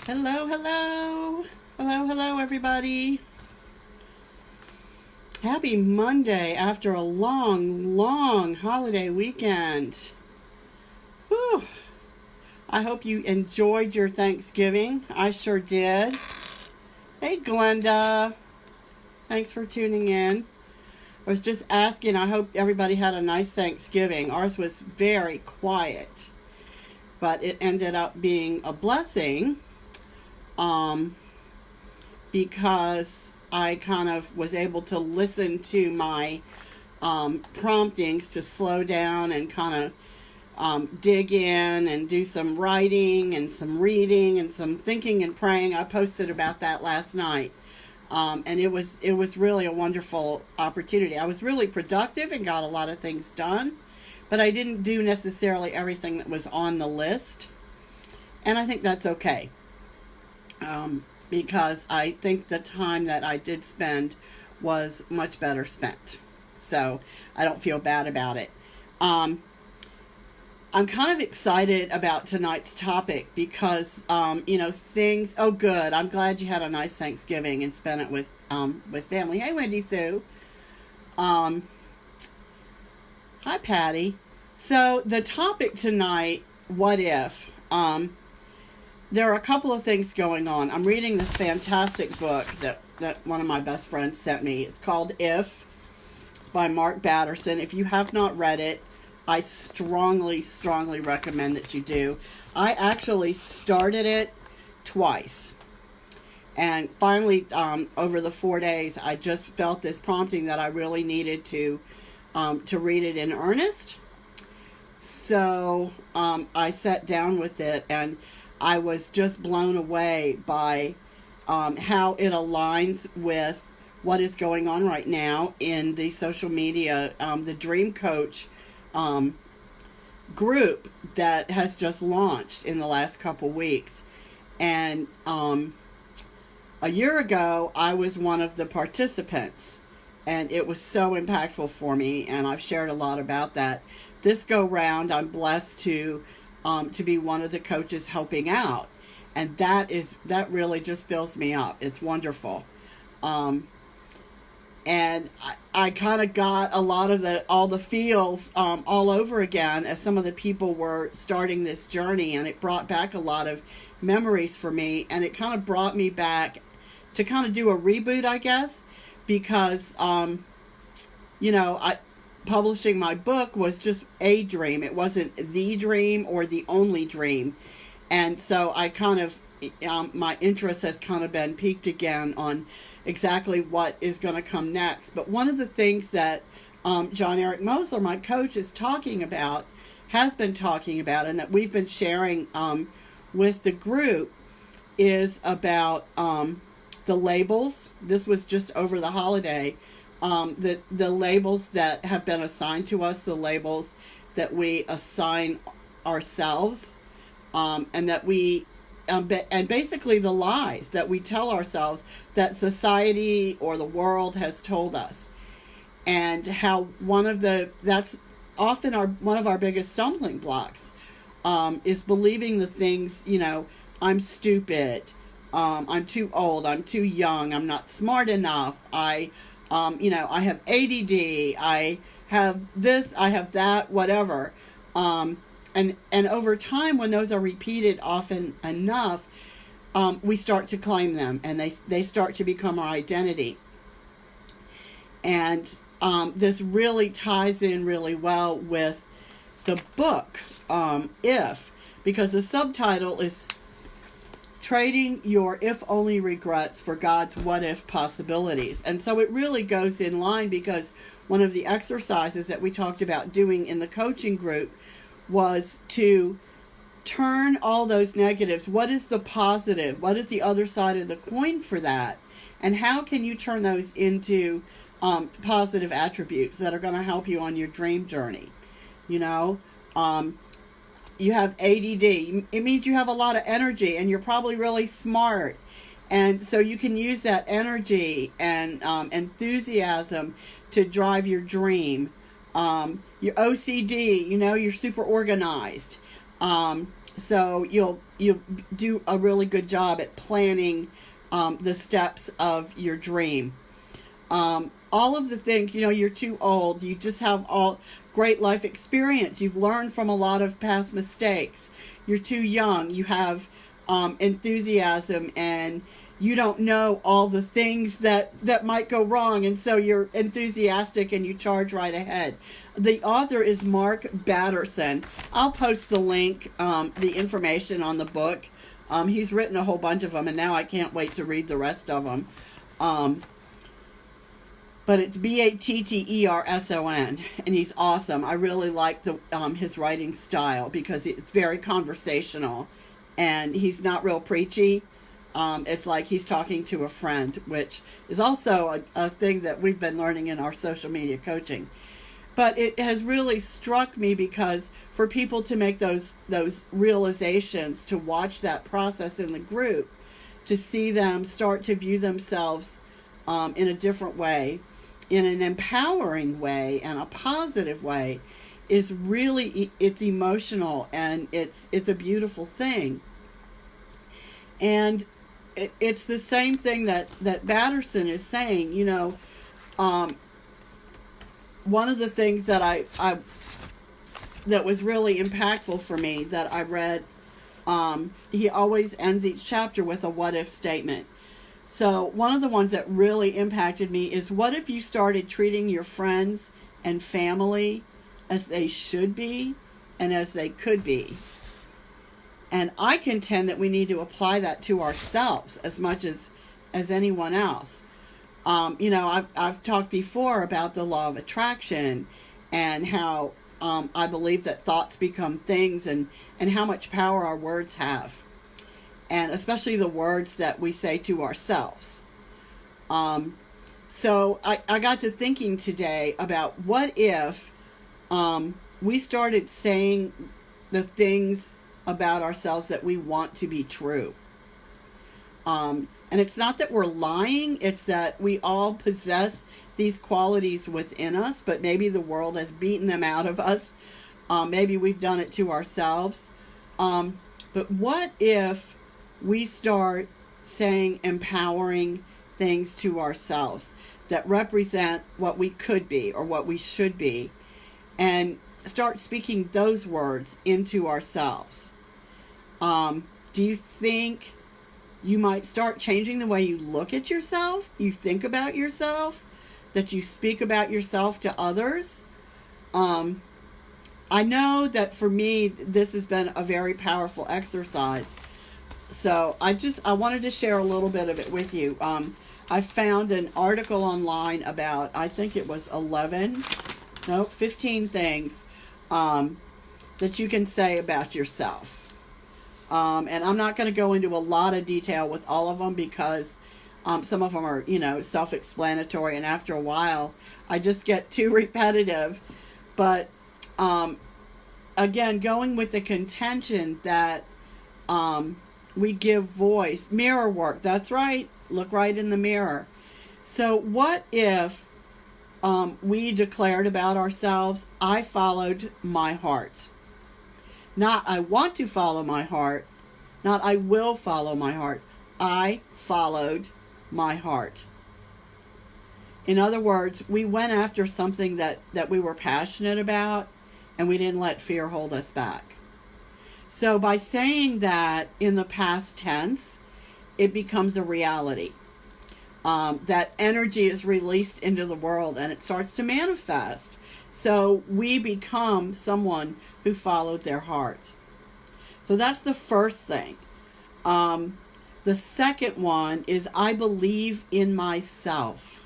Hello, hello. Hello, hello, everybody. Happy Monday after a long, long holiday weekend. Whew. I hope you enjoyed your Thanksgiving. I sure did. Hey, Glenda. Thanks for tuning in. I was just asking, I hope everybody had a nice Thanksgiving. Ours was very quiet, but it ended up being a blessing. Because I kind of was able to listen to my promptings to slow down and kind of dig in and do some writing and some reading and some thinking and praying. I posted about that last night. And it was really a wonderful opportunity. I was really productive and got a lot of things done, but I didn't do necessarily everything that was on the list. And I think that's okay. Because I think the time that I did spend was much better spent. So I don't feel bad about it. I'm kind of excited about tonight's topic because, things, oh good, I'm glad you had a nice Thanksgiving and spent it with family. Hey, Wendy Sue. Hi, Patty. So the topic tonight, what if? There are a couple of things going on. I'm reading this fantastic book that one of my best friends sent me. It's called If. It's by Mark Batterson. If you have not read it, I strongly, strongly recommend that you do. I actually started it twice. And finally, over the 4 days, I just felt this prompting that I really needed to read it in earnest. So I sat down with it, and I was just blown away by how it aligns with what is going on right now in the social media, the Dream Coach group that has just launched in the last couple weeks. And a year ago, I was one of the participants, and it was so impactful for me, and I've shared a lot about that. This go round, I'm blessed to be one of the coaches helping out, and that really just fills me up. It's wonderful. And I kind of got a lot of all the feels all over again as some of the people were starting this journey, and it brought back a lot of memories for me, and it kind of brought me back to kind of do a reboot, I guess, because publishing my book was just a dream. It wasn't the dream or the only dream. And so I kind of, my interest has kind of been piqued again on exactly what is going to come next. But one of the things that John Eric Mosler, my coach, has been talking about, and that we've been sharing with the group is about the labels. This was just over the holiday. The labels that have been assigned to us, the labels that we assign ourselves, and that we, and basically the lies that we tell ourselves that society or the world has told us, and how that's often one of our biggest stumbling blocks, is believing the things, I'm stupid, I'm too old, I'm too young, I'm not smart enough, I have ADD, I have this, I have that, whatever. And over time, when those are repeated often enough, we start to claim them, and they start to become our identity. And this really ties in really well with the book, If, because the subtitle is Trading Your If Only Regrets for God's What If Possibilities. And so it really goes in line, because one of the exercises that we talked about doing in the coaching group was to turn all those negatives. What is the positive? What is the other side of the coin for that? And how can you turn those into positive attributes that are going to help you on your dream journey? You have ADD. It means you have a lot of energy, and you're probably really smart. And so you can use that energy and enthusiasm to drive your dream. Your OCD, you're super organized. So you'll do a really good job at planning the steps of your dream. All of the things, you're too old. You just have all great life experience. You've learned from a lot of past mistakes. You're too young. You have enthusiasm, and you don't know all the things that might go wrong. And so you're enthusiastic and you charge right ahead. The author is Mark Batterson. I'll post the link, the information on the book. He's written a whole bunch of them, and now I can't wait to read the rest of them. But it's Batterson, and he's awesome. I really like his writing style because it's very conversational, and he's not real preachy. It's like he's talking to a friend, which is also a thing that we've been learning in our social media coaching. But it has really struck me because for people to make those realizations, to watch that process in the group, to see them start to view themselves in a different way, in an empowering way and a positive way, is really, it's emotional, and it's a beautiful thing. And it's the same thing that Batterson is saying. One of the things that I that was really impactful for me that I read, he always ends each chapter with a what if statement. So one of the ones that really impacted me is, what if you started treating your friends and family as they should be and as they could be? And I contend that we need to apply that to ourselves as much as anyone else. I've talked before about the law of attraction, and how I believe that thoughts become things, and how much power our words have. And especially the words that we say to ourselves. So I got to thinking today about, what if we started saying the things about ourselves that we want to be true. And it's not that we're lying, it's that we all possess these qualities within us, but maybe the world has beaten them out of us. Maybe we've done it to ourselves. But what if we start saying empowering things to ourselves that represent what we could be or what we should be, and start speaking those words into ourselves? Do you think you might start changing the way you look at yourself, you think about yourself, that you speak about yourself to others? I know that for me, this has been a very powerful exercise. So I wanted to share a little bit of it with you. I found an article online about, I think it was 15 things that you can say about yourself. And I'm not going to go into a lot of detail with all of them, because some of them are, self-explanatory, and after a while I just get too repetitive. But again, going with the contention that we give voice, mirror work, that's right, look right in the mirror. So what if we declared about ourselves, I followed my heart? Not I want to follow my heart, not I will follow my heart. I followed my heart. In other words, we went after something that we were passionate about, and we didn't let fear hold us back. So by saying that in the past tense, it becomes a reality. That energy is released into the world, and it starts to manifest. So we become someone who followed their heart. So that's the first thing. The second one is, I believe in myself.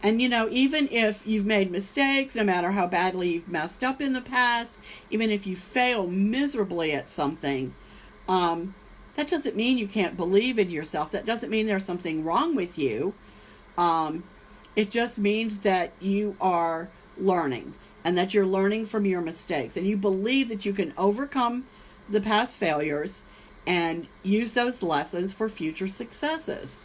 And even if you've made mistakes, no matter how badly you've messed up in the past, even if you fail miserably at something, that doesn't mean you can't believe in yourself. That doesn't mean there's something wrong with you. It just means that you are learning, and that you're learning from your mistakes, and you believe that you can overcome the past failures and use those lessons for future successes.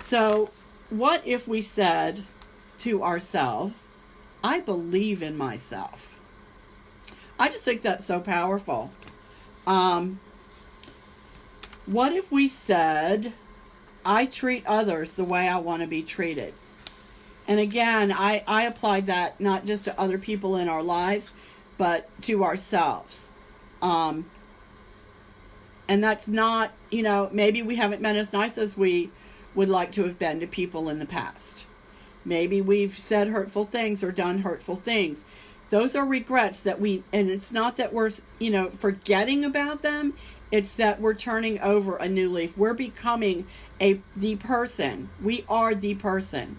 So what if we said to ourselves, I believe in myself? I just think that's so powerful. Um, what if we said, I treat others the way I want to be treated? And again, I applied that not just to other people in our lives, but to ourselves. Um, and that's not, maybe we haven't been as nice as we would like to have been to people in the past. Maybe we've said hurtful things or done hurtful things. Those are regrets and it's not that we're, forgetting about them. It's that we're turning over a new leaf. We're becoming the person. We are the person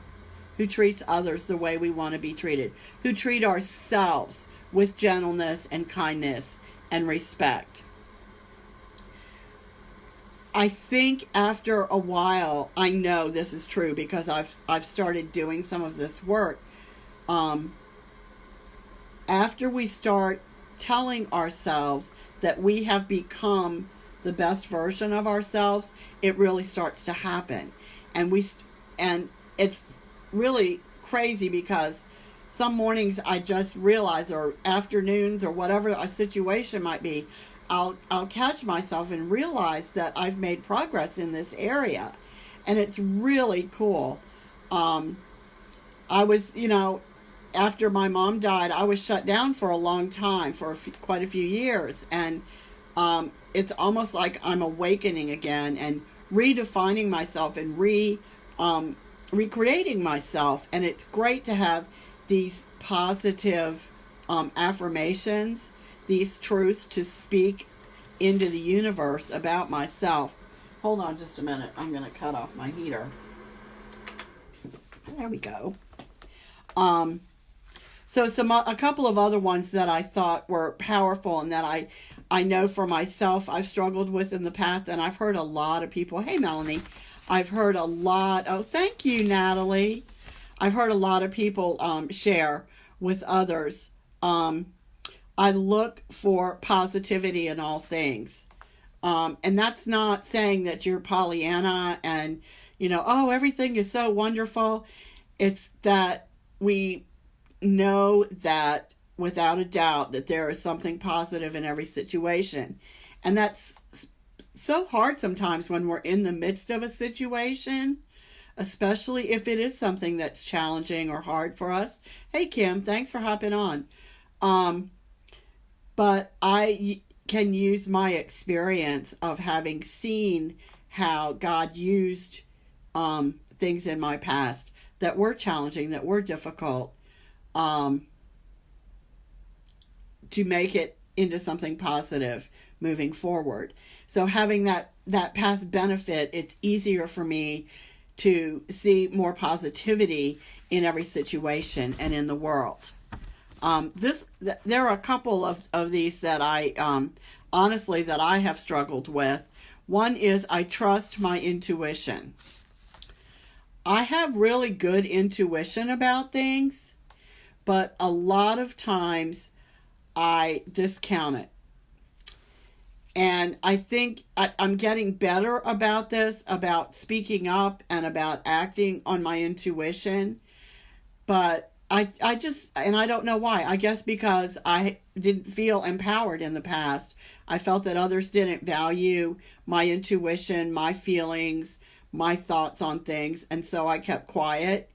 who treats others the way we want to be treated, who treat ourselves with gentleness and kindness and respect. I think after a while, I know this is true because I've started doing some of this work. After we start telling ourselves that we have become the best version of ourselves, it really starts to happen. And it's really crazy because some mornings I just realize, or afternoons, or whatever a situation might be, I'll catch myself and realize that I've made progress in this area, and it's really cool. I was, after my mom died, I was shut down for a long time, for quite a few years, and it's almost like I'm awakening again and redefining myself and recreating myself, and it's great to have these positive affirmations, these truths to speak into the universe about myself. Hold on just a minute. I'm going to cut off my heater. There we go. So a couple of other ones that I thought were powerful and that I know for myself I've struggled with in the past, and I've heard a lot of people. Hey, Melanie. I've heard a lot. Oh, thank you, Natalie. I've heard a lot of people share with others. I look for positivity in all things. And that's not saying that you're Pollyanna and, everything is so wonderful. It's that we know that without a doubt that there is something positive in every situation. And that's so hard sometimes when we're in the midst of a situation, especially if it is something that's challenging or hard for us. Hey, Kim, thanks for hopping on. But I can use my experience of having seen how God used things in my past that were challenging, that were difficult, to make it into something positive moving forward. So having that past benefit, it's easier for me to see more positivity in every situation and in the world. There are a couple of these that I honestly that I have struggled with. One is I trust my intuition. I have really good intuition about things, but a lot of times I discount it. And I think I'm getting better about this, about speaking up and about acting on my intuition. But I just, and I don't know why. I guess because I didn't feel empowered in the past. I felt that others didn't value my intuition, my feelings, my thoughts on things. And so I kept quiet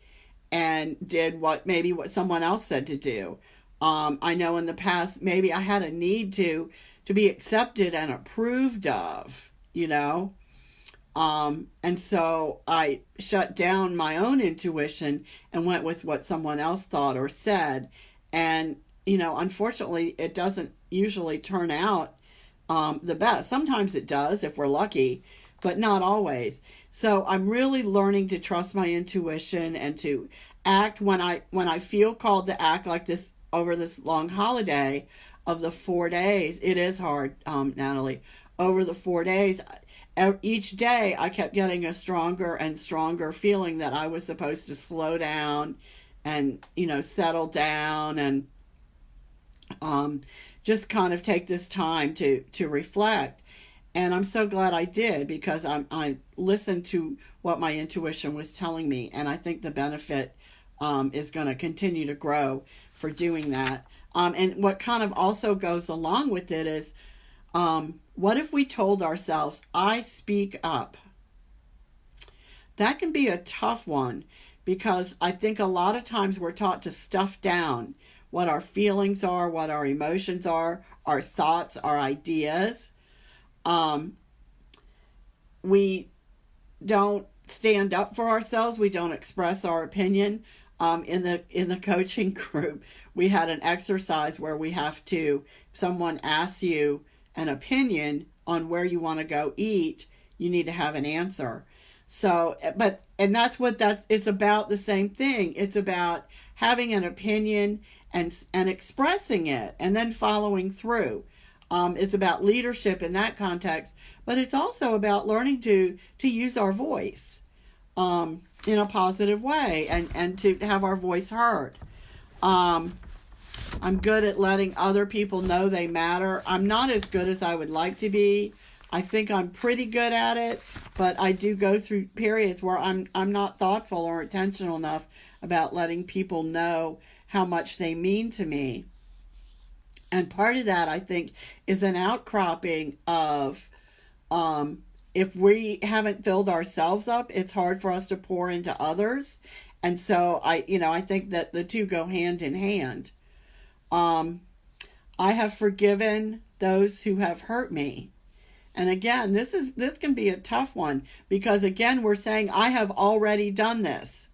and did what someone else said to do. I know in the past, maybe I had a need to be accepted and approved of, and so I shut down my own intuition and went with what someone else thought or said. And, unfortunately, it doesn't usually turn out the best. Sometimes it does if we're lucky, but not always. So I'm really learning to trust my intuition and to act when I feel called to act, like this over this long holiday of the 4 days. It is hard, Natalie. Over the 4 days, each day I kept getting a stronger and stronger feeling that I was supposed to slow down and, settle down and just kind of take this time to reflect. And I'm so glad I did, because I listened to what my intuition was telling me. And I think the benefit is going to continue to grow for doing that. And what kind of also goes along with it is What if we told ourselves, I speak up? That can be a tough one because I think a lot of times we're taught to stuff down what our feelings are, what our emotions are, our thoughts, our ideas. We don't stand up for ourselves. We don't express our opinion. In the coaching group, we had an exercise where we have to, if someone asks you an opinion on where you want to go eat, you need to have an answer. So, and that's what it's about, the same thing. It's about having an opinion and expressing it and then following through. It's about leadership in that context, but it's also about learning to use our voice in a positive way and to have our voice heard. I'm good at letting other people know they matter. I'm not as good as I would like to be. I think I'm pretty good at it, but I do go through periods where I'm not thoughtful or intentional enough about letting people know how much they mean to me. And part of that, I think, is an outcropping of if we haven't filled ourselves up, it's hard for us to pour into others. And so I think that the two go hand in hand. I have forgiven those who have hurt me. And again, this can be a tough one because again, we're saying, I have already done this.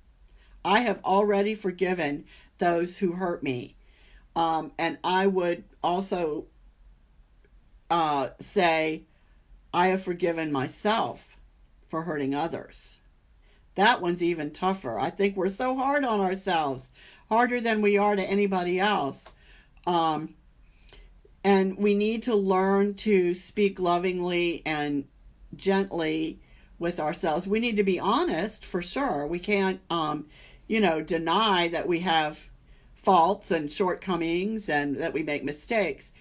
I have already forgiven those who hurt me. And I would also say, I have forgiven myself for hurting others. That one's even tougher. I think we're so hard on ourselves, harder than we are to anybody else. And we need to learn to speak lovingly and gently with ourselves. We need to be honest, for sure. We can't, deny that we have faults and shortcomings and that we make mistakes.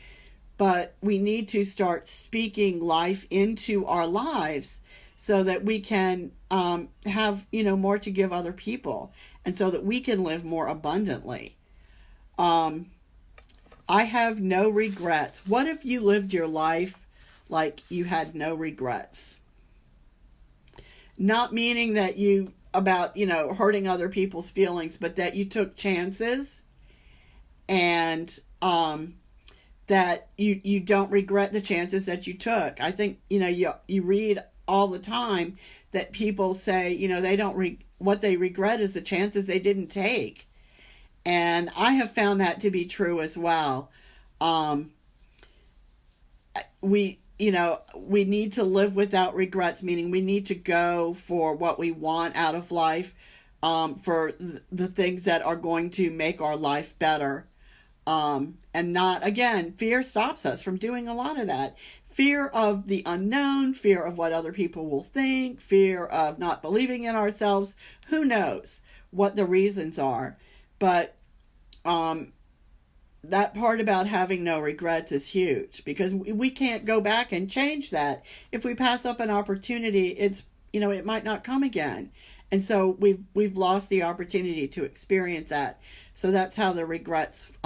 But we need to start speaking life into our lives so that we can have, more to give other people and so that we can live more abundantly. I have no regrets. What if you lived your life like you had no regrets? Not meaning that hurting other people's feelings, but that you took chances and that you don't regret the chances that you took. I think, you read all the time that people say, they don't what they regret is the chances they didn't take. And I have found that to be true as well. We need to live without regrets, meaning we need to go for what we want out of life, for the things that are going to make our life better. And not, again, fear stops us from doing a lot of that. Fear of the unknown, fear of what other people will think, fear of not believing in ourselves. Who knows what the reasons are? But that part about having no regrets is huge because we can't go back and change that. If we pass up an opportunity, it might not come again. And so we've lost the opportunity to experience that. So that's how the regrets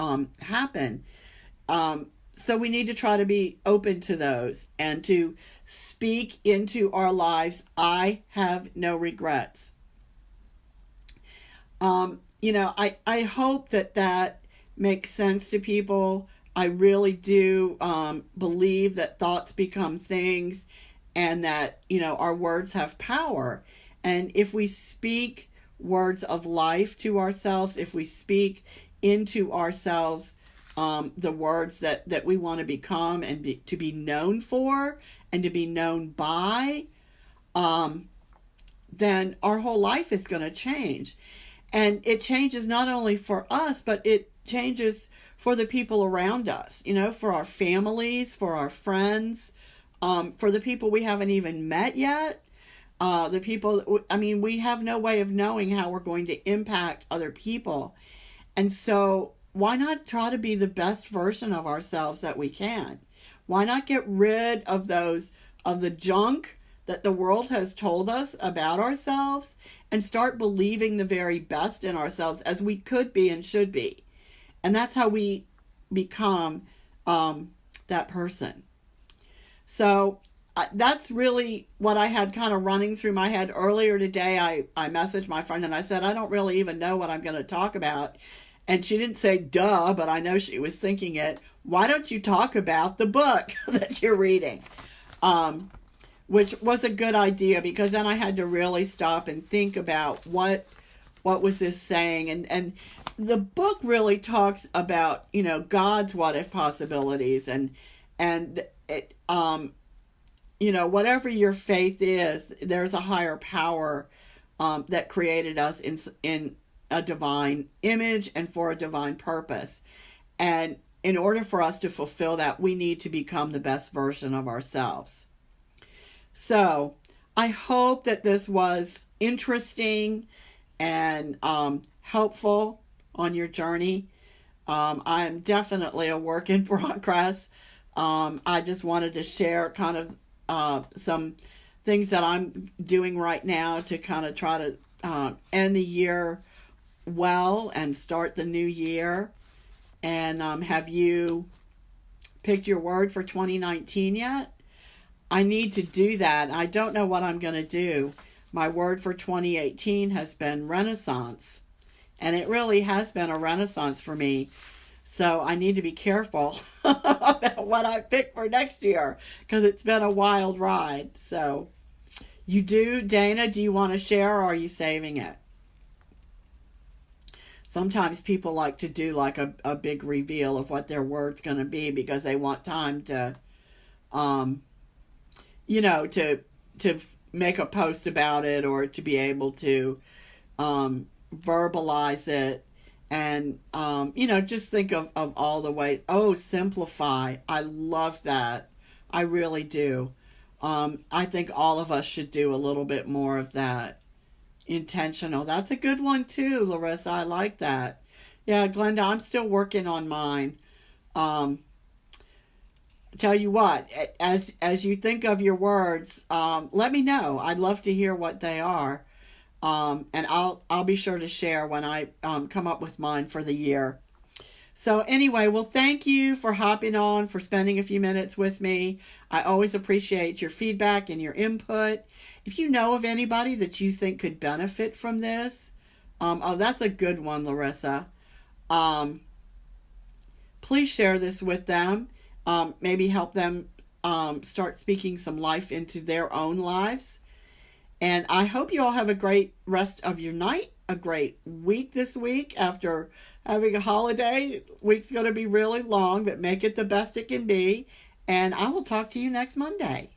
happen. So we need to try to be open to those and to speak into our lives. I have no regrets. I hope that makes sense to people. I really do believe that thoughts become things and that, our words have power. And if we speak words of life to ourselves, if we speak into ourselves the words that we want to become and to be known for and to be known by, then our whole life is going to change. And it changes not only for us, but it changes for the people around us, for our families, for our friends, for the people we haven't even met yet. We have no way of knowing how we're going to impact other people. And so why not try to be the best version of ourselves that we can? Why not get rid of the junk that the world has told us about ourselves and start believing the very best in ourselves as we could be and should be? And that's how we become that person. So that's really what I had kind of running through my head earlier today. I messaged my friend and I said, I don't really even know what I'm going to talk about. And she didn't say duh, but I know she was thinking it. Why don't you talk about the book that you're reading? Which was a good idea, because then I had to really stop and think about what was this saying. And the book really talks about, God's what if possibilities, and it whatever your faith is, there's a higher power that created us in a divine image and for a divine purpose. And in order for us to fulfill that, we need to become the best version of ourselves. So I hope that this was interesting and helpful on your journey. I'm definitely a work in progress. I just wanted to share kind of some things that I'm doing right now to kind of try to end the year well and start the new year. And have you picked your word for 2019 yet? I need to do that. I don't know what I'm going to do. My word for 2018 has been renaissance. And it really has been a renaissance for me. So I need to be careful about what I pick for next year, because it's been a wild ride. So you do, Dana, do you want to share, or are you saving it? Sometimes people like to do like a big reveal of what their word's going to be, because they want time to, to make a post about it, or to be able to verbalize it. And, just think of all the ways. Oh, simplify. I love that. I really do. I think all of us should do a little bit more of that. Intentional. That's a good one too, Larissa. I like that. Yeah, Glenda, I'm still working on mine. Tell you what, as you think of your words, let me know. I'd love to hear what they are. And I'll be sure to share when I come up with mine for the year. So anyway, well, thank you for hopping on, for spending a few minutes with me. I always appreciate your feedback and your input. If you know of anybody that you think could benefit from this, that's a good one, Larissa. Please share this with them. Maybe help them start speaking some life into their own lives. And I hope you all have a great rest of your night, a great week this week after having a holiday. Week's going to be really long, but make it the best it can be. And I will talk to you next Monday.